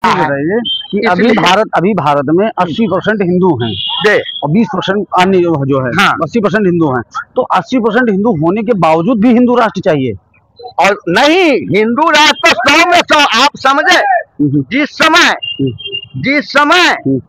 बताइए कि अभी भारत में 80% हिंदू हैं और 20% अन्य जो है। हाँ। 80% हिंदू हैं, तो 80% हिंदू होने के बावजूद भी हिंदू राष्ट्र चाहिए। और नहीं, हिंदू राष्ट्र तो 100 में 100। आप समझे, जिस समय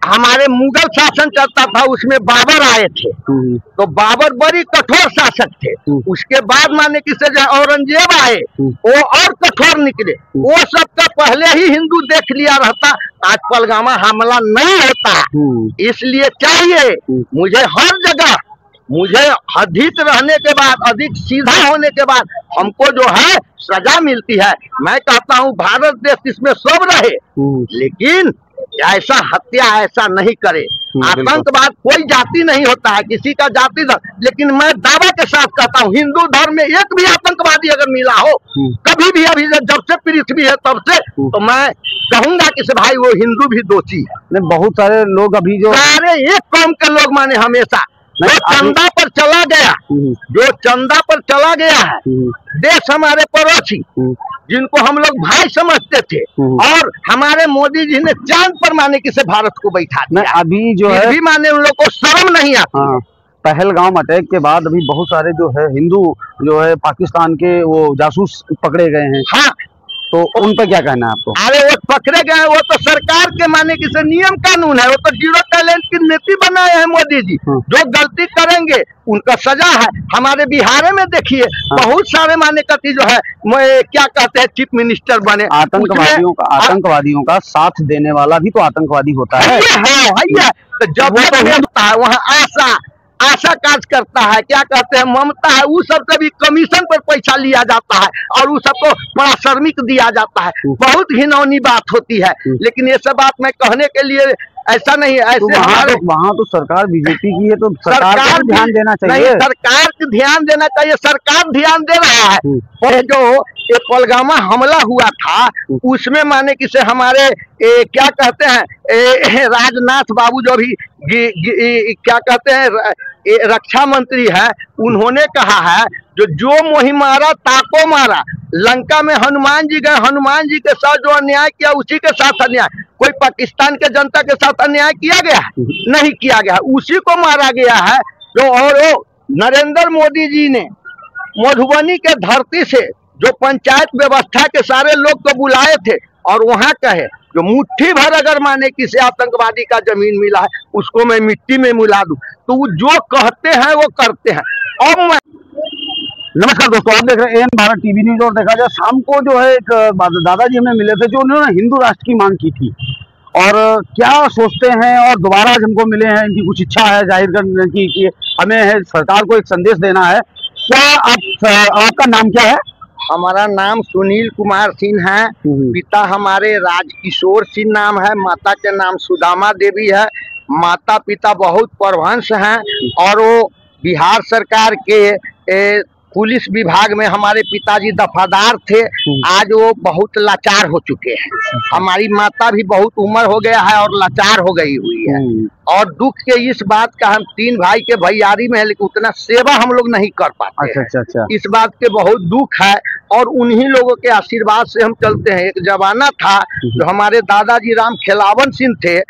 हमारे मुगल शासन चलता था उसमें बाबर आए थे, तो बाबर बड़ी कठोर शासक थे। उसके बाद माने कि से औरंगजेब आए, वो और कठोर निकले। वो सबका पहले ही हिंदू देख लिया रहता, आज पहलगामा हमला नहीं होता। इसलिए चाहिए मुझे हर जगह, मुझे अधिक रहने के बाद, अधिक सीधा होने के बाद हमको जो है सजा मिलती है। मैं कहता हूँ भारत देश इसमें सब रहे, लेकिन ऐसा हत्या ऐसा नहीं करे। आतंकवाद कोई जाति नहीं होता है, किसी का जाति धर्म। लेकिन मैं दावा के साथ कहता हूँ हिंदू धर्म में एक भी आतंकवादी अगर मिला हो कभी भी, अभी जब से पृथ्वी है तब से, तो मैं कहूंगा कि भाई वो हिंदू भी दोषी है। बहुत सारे लोग अभी जो सारे एक कौम के लोग माने हमेशा जो चंदा पर चला गया, जो चंदा पर चला गया है, देश हमारे पड़ोसी जिनको हम लोग भाई समझते थे, और हमारे मोदी जी ने चांद पर माने कि से भारत को बैठा दिया। अभी जो है भी माने उन लोग को शर्म नहीं आती। हाँ। पहलगाम अटैक के बाद अभी बहुत सारे जो है हिंदू जो है पाकिस्तान के वो जासूस पकड़े गए हैं। हाँ, तो उन पर क्या कहना है आपको? अरे वो पकड़े गए, वो तो सरकार के माने कि से नियम कानून है। वो तो जीरो टैलेंट की नीति बनाए हैं मोदी जी। जो गलती करेंगे उनका सजा है। हमारे बिहार में देखिए बहुत सारे माने कति जो है क्या कहते हैं चीफ मिनिस्टर बने। आतंकवादियों का साथ देने वाला भी तो आतंकवादी होता है। तो जब होता है वहाँ आशा कार्य करता है, क्या कहते हैं ममता है, उस सब से भी कमीशन पर पैसा लिया जाता है और उस सबको बड़ा श्रमिक दिया जाता है। बहुत घिनौनी बात होती है, लेकिन ये सब बात मैं कहने के लिए ऐसा नहीं है। ऐसे वहाँ तो सरकार बीजेपी की है, तो सरकार को ध्यान देना चाहिए। सरकार को ध्यान देना चाहिए, सरकार ध्यान दे रहा है। और जो ये पहलगामा हमला हुआ था उसमें माने कि से हमारे क्या कहते हैं राजनाथ बाबू जो भी क्या कहते हैं रक्षा मंत्री है, उन्होंने कहा है जो मोहि मारा ताको मारा। लंका में हनुमान जी गए, हनुमान जी के साथ जो अन्याय किया उसी के साथ अन्याय। कोई पाकिस्तान के जनता के साथ अन्याय किया गया है? नहीं किया गया, उसी को मारा गया है। जो और नरेंद्र मोदी जी ने मधुबनी के धरती से जो पंचायत व्यवस्था के सारे लोग को बुलाए थे और वहां कहे जो मुट्ठी भर अगर माने किसी आतंकवादी का जमीन मिला है उसको मैं मिट्टी में मिला दूं, तो वो जो कहते हैं वो करते हैं। और मैं नमस्कार दोस्तों, आप देख रहे हैं एन भारत टीवी न्यूज। और देखा जाए शाम को जो है एक दादाजी हमें मिले थे जो उन्होंने हिंदू राष्ट्र की मांग की थी, और क्या सोचते हैं, और दोबारा आज हमको मिले हैं। इनकी कुछ इच्छा है जाहिर करने की कि हमें है सरकार को एक संदेश देना है। क्या आपका नाम क्या है? हमारा नाम सुनील कुमार सिंह है। पिता हमारे राजकिशोर सिंह नाम है, माता के नाम सुदामा देवी है। माता पिता बहुत परवंश हैं और वो बिहार सरकार के पुलिस विभाग में हमारे पिताजी दफादार थे। आज वो बहुत लाचार हो चुके हैं। हमारी माता भी बहुत उम्र हो गया है और लाचार हो गई हुई है। और दुख के इस बात का, हम 3 भाई के भैयारी में है, लेकिन उतना सेवा हम लोग नहीं कर पाते। अच्छा। इस बात के बहुत दुख है और उन्हीं लोगों के आशीर्वाद से हम चलते हैं। एक जमाना था जो हमारे दादाजी राम खेलावन सिंह थे,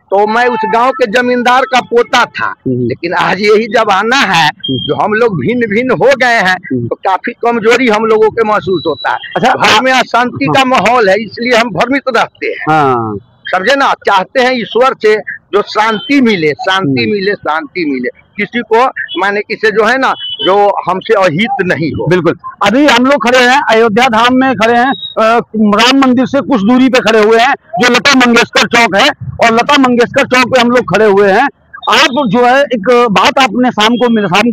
तो मैं उस गांव के जमींदार का पोता था। लेकिन आज यही जमाना है जो हम लोग भिन्न भिन्न हो गए हैं, तो काफी कमजोरी हम लोगों के महसूस होता है। अच्छा, घर में अशांति का माहौल है, इसलिए हम भ्रमित रहते हैं। समझे ना, चाहते हैं ईश्वर से जो शांति मिले, शांति मिले, शांति मिले। किसी को माने किसे जो है ना जो हमसे अहित नहीं हो। बिल्कुल। अभी हम लोग खड़े हैं अयोध्या धाम में, खड़े हैं राम मंदिर से कुछ दूरी पे खड़े हुए हैं, जो लता मंगेशकर चौक है, और लता मंगेशकर चौक पे हम लोग खड़े हुए हैं। आप जो है एक बात आपने शाम को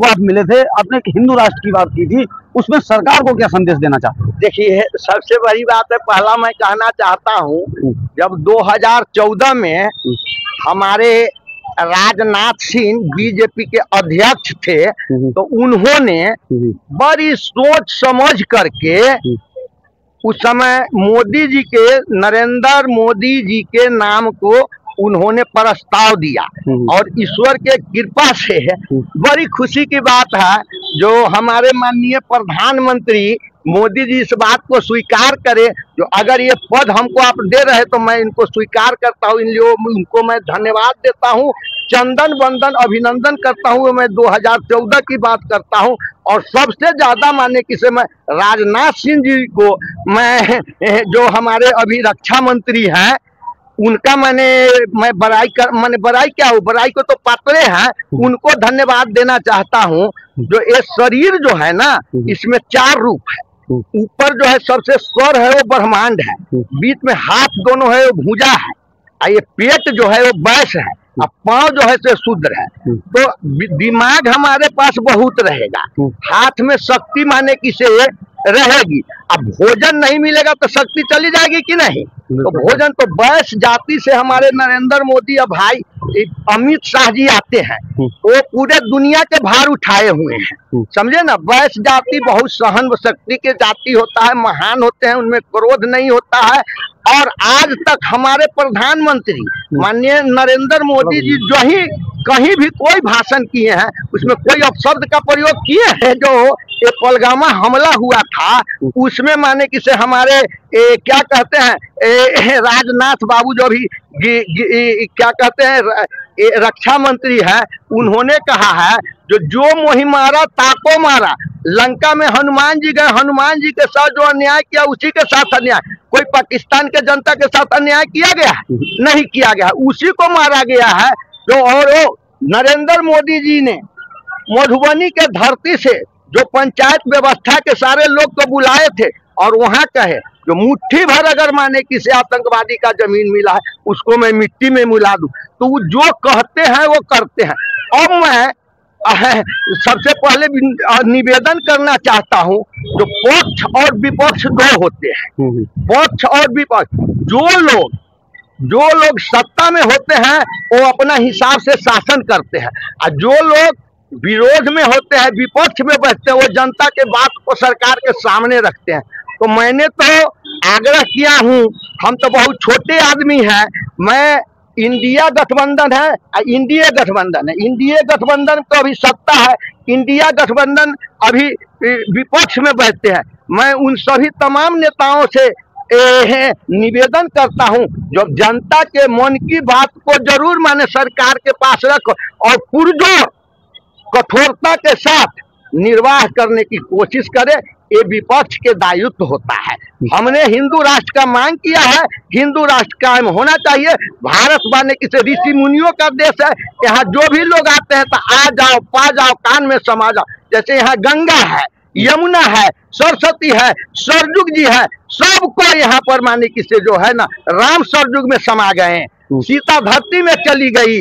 आप मिले थे, आपने एक हिंदू राष्ट्र की बात की थी, उसमें सरकार को क्या संदेश देना चाहते हैं? देखिए, सबसे बड़ी बात है, पहला मैं कहना चाहता हूँ जब 2014 में हमारे राजनाथ सिंह बीजेपी के अध्यक्ष थे, तो उन्होंने बड़ी सोच समझ करके उस समय मोदी जी के, नरेंद्र मोदी जी के नाम को उन्होंने प्रस्ताव दिया। और ईश्वर के कृपा से बड़ी खुशी की बात है जो हमारे माननीय प्रधानमंत्री मोदी जी इस बात को स्वीकार करें, जो अगर ये पद हमको आप दे रहे तो मैं इनको स्वीकार करता हूँ, इनको मैं धन्यवाद देता हूँ, चंदन वंदन अभिनंदन करता हूँ। मैं 2014 की बात करता हूँ और सबसे ज्यादा माने किसे मैं राजनाथ सिंह जी को, मैं जो हमारे अभी रक्षा मंत्री हैं उनका मैं बड़ाई क्या हो, बड़ाई को तो पात्र हैं, उनको धन्यवाद देना चाहता हूँ। जो ये शरीर जो है ना, इसमें 4 रूप है। ऊपर जो है सबसे स्वर है वो ब्रह्मांड है, बीच में हाथ दोनों है वो भुजा है, और ये पेट जो है वो वैश है, और पांव जो है से शूद्र है। तो दिमाग हमारे पास बहुत रहेगा, हाथ में शक्ति माने किसे रहेगी। अब भोजन नहीं मिलेगा तो शक्ति चली जाएगी कि नहीं। तो भोजन तो वैश्य जाति से हमारे नरेंद्र मोदी और भाई अमित शाह जी आते हैं, वो पूरे दुनिया के भार उठाए हुए हैं, समझे ना। वैश्य जाति बहुत सहन शक्ति के जाति होता है, महान होते हैं, उनमें क्रोध नहीं होता है। और आज तक हमारे प्रधानमंत्री माननीय नरेंद्र मोदी जी जो ही कहीं भी कोई भाषण किए हैं उसमें कोई अपशब्द का प्रयोग किए हैं। जो ये पहलगामा हमला हुआ था उसमें माने किसे हमारे क्या कहते हैं राजनाथ बाबू जो भी क्या कहते हैं रक्षा मंत्री है, उन्होंने कहा है जो मोहि मारा ताको मारा। लंका में हनुमान जी गए, हनुमान जी के साथ जो अन्याय किया उसी के साथ अन्याय। कोई पाकिस्तान के जनता के साथ अन्याय किया गया है? नहीं किया गया, उसी को मारा गया है। जो और नरेंद्र मोदी जी ने मधुबनी के धरती से जो पंचायत व्यवस्था के सारे लोग को बुलाए थे और वहां कहे जो मुट्ठी भर अगर माने किसी आतंकवादी का जमीन मिला है उसको मैं मिट्टी में मिला दूं, तो वो जो कहते हैं वो करते हैं। अब मैं सबसे पहले निवेदन करना चाहता हूं, जो पक्ष और विपक्ष दो होते हैं, पक्ष और विपक्ष। जो लोग सत्ता में होते हैं वो अपना हिसाब से शासन करते हैं, और जो लोग विरोध में होते हैं, विपक्ष में बैठते हैं, वो जनता के बात को सरकार के सामने रखते हैं। तो मैंने तो आग्रह किया हूं, हम तो बहुत छोटे आदमी हैं, मैं इंडिया गठबंधन है, इंडिया गठबंधन है, इंडिया गठबंधन तो अभी सत्ता है, इंडिया गठबंधन अभी विपक्ष में बैठते हैं। मैं उन सभी तमाम नेताओं से निवेदन करता हूं, जो जनता के मन की बात को जरूर माने सरकार के पास रखो और पुरजोर कठोरता के साथ निर्वाह करने की कोशिश करे। ये विपक्ष के दायित्व होता है। हमने हिंदू राष्ट्र का मांग किया है, हिंदू राष्ट्र कायम होना चाहिए। भारत माने किसी ऋषि मुनियों का देश है, यहाँ जो भी लोग आते हैं तो आ जाओ, पा जाओ, कान में समा जाओ। जैसे यहाँ गंगा है, यमुना है, सरस्वती है, सरजुग जी है, सबको यहाँ पर माने किसे जो है ना राम सरजुग में समा गए, सीता धरती में चली गई,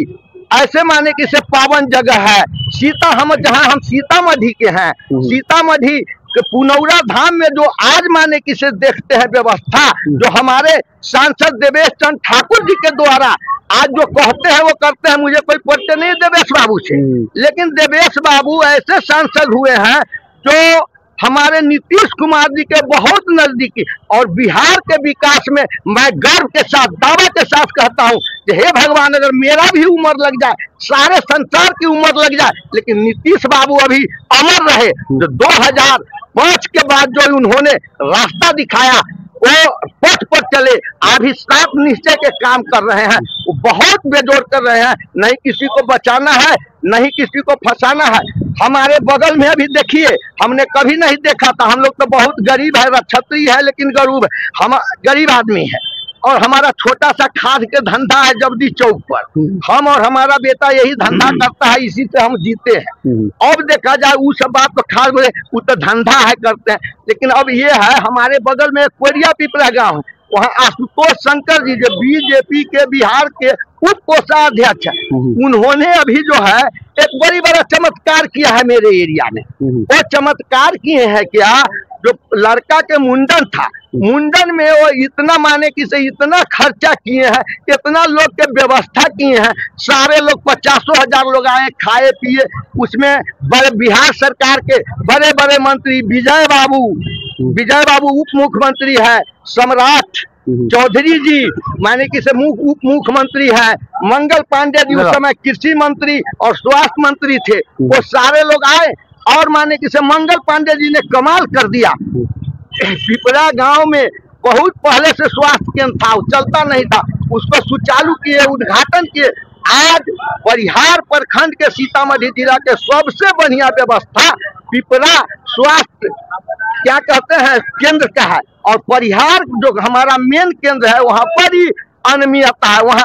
ऐसे माने किसे पावन जगह है सीता। जहाँ हम सीतामढ़ी के हैं, सीतामढ़ी के पुनौरा धाम में जो आज माने किसे देखते हैं व्यवस्था, जो हमारे सांसद देवेश चंद्र ठाकुर जी के द्वारा आज जो कहते हैं वो करते हैं। मुझे कोई परिचय नहीं देवेश बाबू से, लेकिन देवेश बाबू ऐसे सांसद हुए हैं जो हमारे नीतीश कुमार जी के बहुत नजदीकी, और बिहार के विकास में मैं गर्व के साथ दावा के साथ कहता हूं कि हे भगवान, अगर मेरा भी उम्र लग जाए, सारे संसार की उम्र लग जाए, लेकिन नीतीश बाबू अभी अमर रहे। जो 2005 के बाद जो उन्होंने रास्ता दिखाया वो पथ पर चले, अभी साफ निश्चय के काम कर रहे हैं, वो बहुत बेजोड़ कर रहे हैं। नहीं किसी को बचाना है, नहीं किसी को फंसाना है। हमारे बगल में अभी देखिए, हमने कभी नहीं देखा था, हम लोग तो बहुत गरीब है, क्षत्रिय है लेकिन गरीब, हम गरीब आदमी है, और हमारा छोटा सा खाद के धंधा है जबदी चौक पर। हम और हमारा बेटा यही धंधा करता है, इसी से हम जीते हैं। अब देखा जाए वो सब बात तो खाद में वो तो धंधा है करते हैं, लेकिन अब ये है हमारे बगल में कोरिया पिपरा गाँव है, वहाँ आशुतोष शंकर जी जो बीजेपी के बिहार के उप कोषाध्यक्ष है, उन्होंने अभी जो है एक बड़ा चमत्कार किया है मेरे एरिया में। वो चमत्कार किए हैं क्या, जो लड़का के मुंडन था, मुंडन में वो इतना माने कि से इतना खर्चा किए हैं, इतना लोग के व्यवस्था किए हैं, सारे लोग 50,000 लोग आए खाए पिए। उसमें बड़े बिहार सरकार के बड़े बड़े मंत्री विजय बाबू उप मुख्यमंत्री है, सम्राट चौधरी जी माने कि से उप मुख्यमंत्री है, मंगल पांडे जी उस समय कृषि मंत्री और स्वास्थ्य मंत्री थे, वो सारे लोग आए और माने कि से मंगल पांडे जी ने कमाल कर दिया। पिपरा गांव में बहुत पहले से स्वास्थ्य केंद्र था, चलता नहीं था, उसको सुचारू किए, उद्घाटन किए। आज परिहार प्रखंड के सीतामढ़ी जिला के सबसे बढ़िया व्यवस्था पिपरा स्वास्थ्य क्या कहते हैं केंद्र का है, और परिहार जो हमारा मेन केंद्र है वहां पर ही अनियमितता है। वहां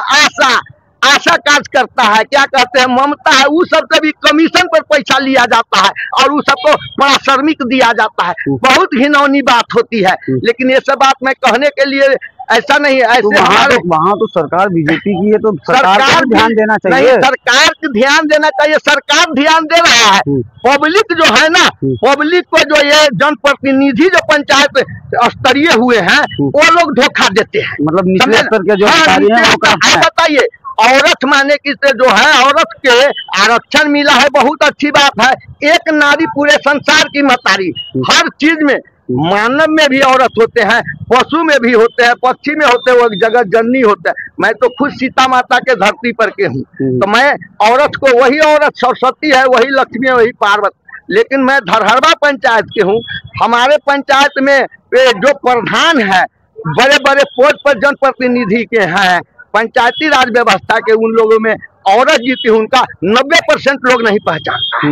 आशा कार्य करता है, क्या कहते हैं ममता है, उस सब से भी कमीशन पर पैसा लिया जाता है और उस सबको बड़ा श्रमिक दिया जाता है। बहुत घिनौनी बात होती है, लेकिन ये सब बात मैं कहने के लिए ऐसा नहीं है। ऐसे वहाँ तो सरकार बीजेपी की है, तो सरकार को ध्यान देना चाहिए। नहीं, सरकार को ध्यान देना चाहिए, सरकार ध्यान दे रहा है। पब्लिक जो है ना, पब्लिक को जो ये जनप्रतिनिधि जो पंचायत स्तरीय हुए हैं वो लोग धोखा देते हैं। मतलब निचले स्तर के जो अधिकारी हैं वो बताइए, औरत माने कि जो है औरत के आरक्षण मिला है, बहुत अच्छी बात है। एक नारी पूरे संसार की महतारी, हर चीज में, मानव में भी औरत होते हैं, पशु में भी होते हैं, पक्षी में होते हैं, वो जगत जननी होता है। मैं तो खुद सीता माता के धरती पर के हूँ, तो मैं औरत को, वही औरत सरस्वती है, वही लक्ष्मी है, वही पार्वती। लेकिन मैं धरहरवा पंचायत के हूँ। हमारे पंचायत में जो प्रधान है, बड़े बड़े पोस्ट पर जनप्रतिनिधि के हैं, पंचायती राज व्यवस्था के, उन लोगों में औरत जीती, उनका 90% लोग नहीं पहचानते।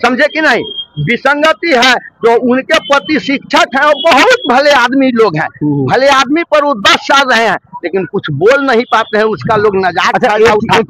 समझे कि नहीं? विसंगति है। जो उनके पति शिक्षक हैं, वो बहुत भले आदमी लोग हैं, भले आदमी पर वो 10 साल रहे हैं, लेकिन कुछ बोल नहीं पाते हैं, उसका लोग नजाक